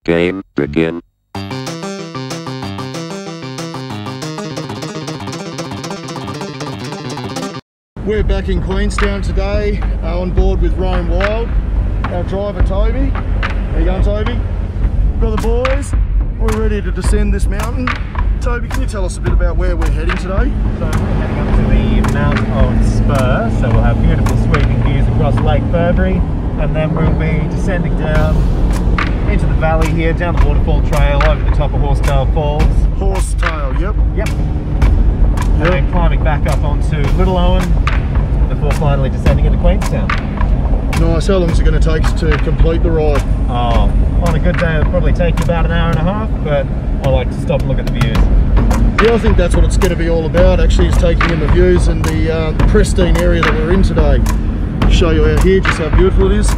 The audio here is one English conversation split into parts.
Game begin. We're back in Queenstown today, on board with RoamWild. Our driver Toby. How you going, Toby? Got the boys. We're ready to descend this mountain. Toby, can you tell us a bit about where we're heading today? So we're heading up to the Mount Owen Spur, so we'll have beautiful sweeping views across Lake Burberry, and then we'll be descending down into the valley here, down the waterfall trail, over the top of Horsetail Falls. Horsetail, yep. Yep. And then climbing back up onto Little Owen, before finally descending into Queenstown. Nice. How long is it going to take us to complete the ride? Oh, on a good day it'll probably take you about an hour and a half, but I like to stop and look at the views. Yeah, I think that's what it's going to be all about, actually, is taking in the views and the pristine area that we're in today. Show you out here just how beautiful it is.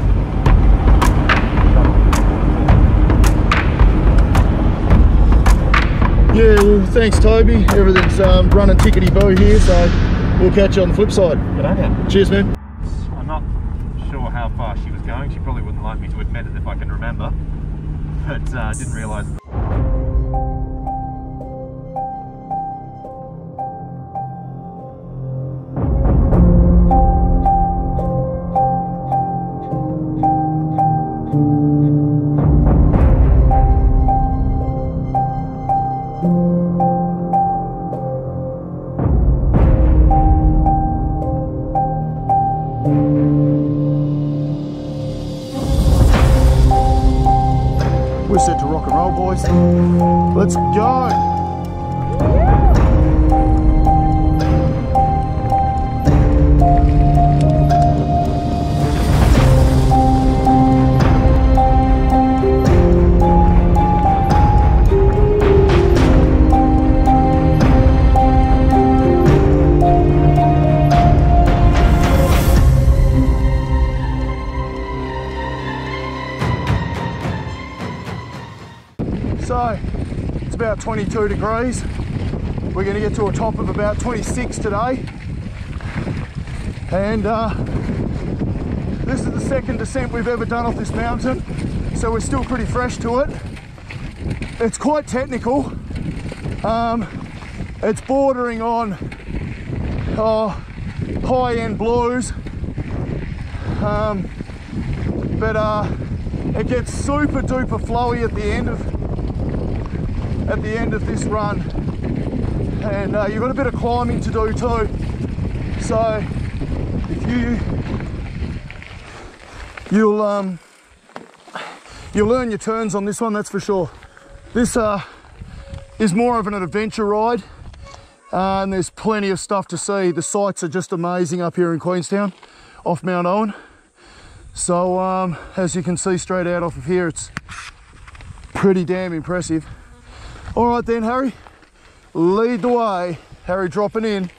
Yeah, well, thanks Toby. Everything's running tickety-boo here, so we'll catch you on the flip side. Good on you. Cheers, man. I'm not sure how far she was going. She probably wouldn't like me to admit it if I can remember, but didn't realise. We're set to rock and roll, boys. Let's go. So, it's about 22 degrees. We're going to get to a top of about 26 today. And this is the second descent we've ever done off this mountain. So we're still pretty fresh to it. It's quite technical. It's bordering on high-end blues. But it gets super duper flowy at the end of this run, and you've got a bit of climbing to do too. So if you'll learn your turns on this one, that's for sure. This is more of an adventure ride, and there's plenty of stuff to see. The sights are just amazing up here in Queenstown off Mount Owen. So as you can see straight out off of here, it's pretty damn impressive. All right then, Harry, lead the way. Harry dropping in,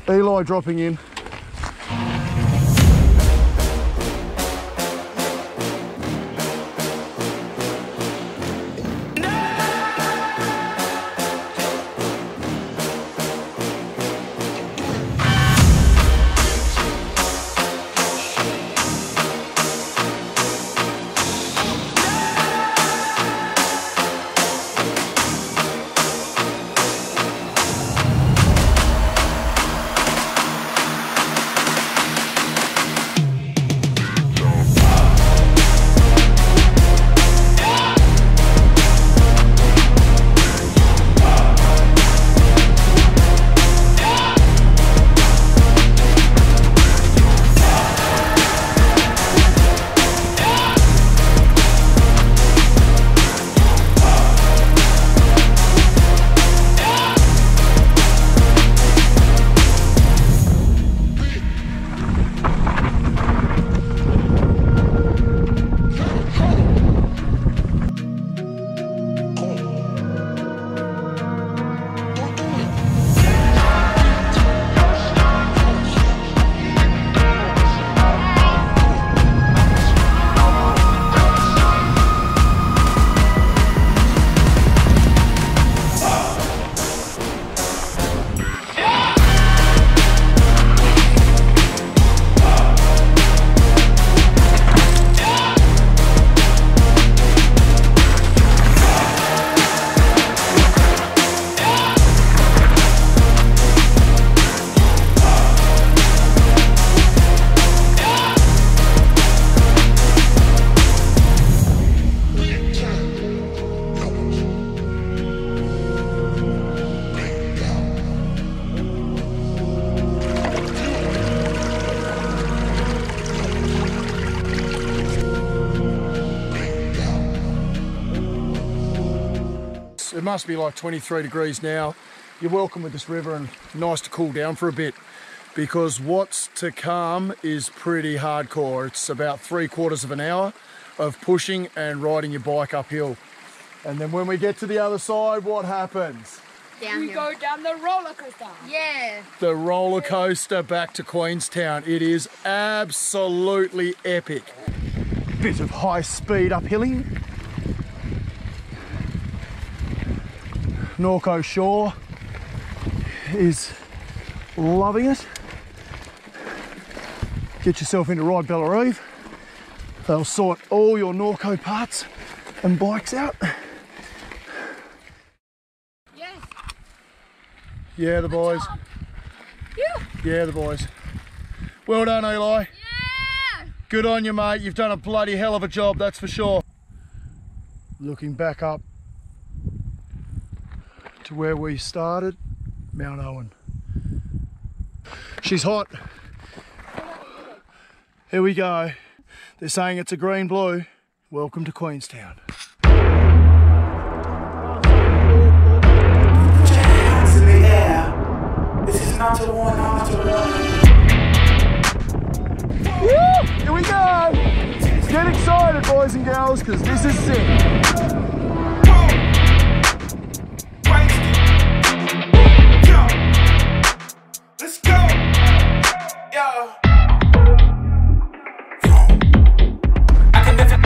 Eli dropping in. it must be like 23 degrees now. You're welcome with this river and nice to cool down for a bit, because what's to come is pretty hardcore. It's about 3/4 of an hour of pushing and riding your bike uphill. And then when we get to the other side, what happens? Downhill. We go down the roller coaster. Yeah. The roller coaster back to Queenstown. It is absolutely epic. Bit of high speed uphilling. Norco Shore is loving it. Get yourself into Ride Bellerive. They'll sort all your Norco parts and bikes out. Yes. Yeah, the boys. Yeah, the boys. Well done, Eli. Yeah. Good on you, mate. You've done a bloody hell of a job, that's for sure. Looking back up to where we started, Mount Owen. She's hot. Here we go. They're saying it's a green blue. Welcome to Queenstown. This is not to warn, not to warn. Woo! Here we go! Get excited, boys and girls, because this is sick. Let's go! Yo! I can never.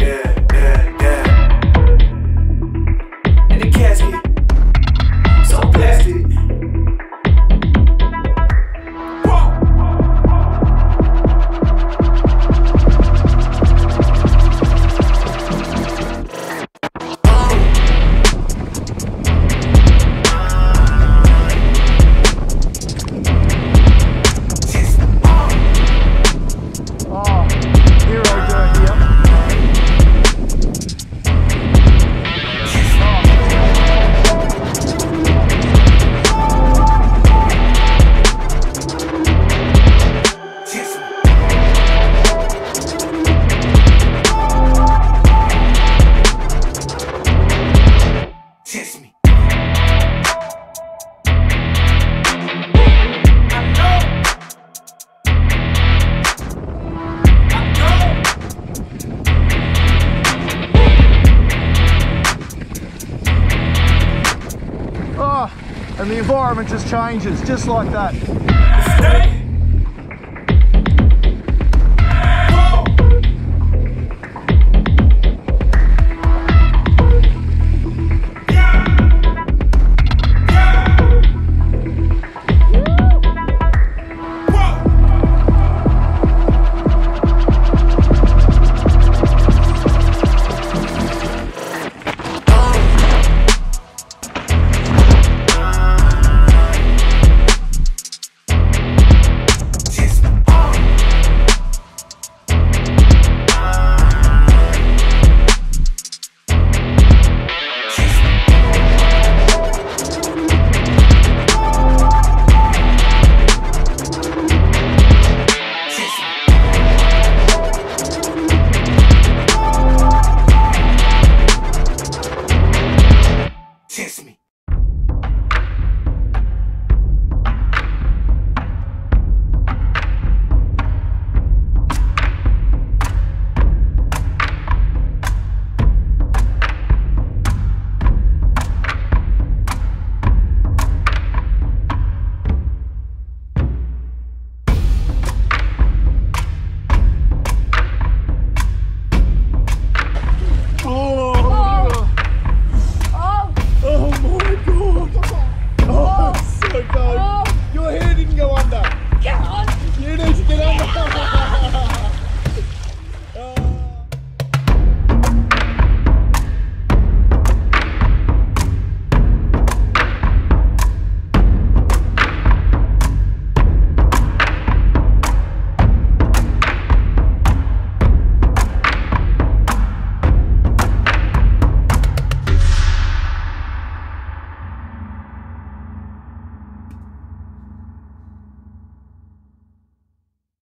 Yeah. And the casket. So plastic. And the environment just changes, just like that.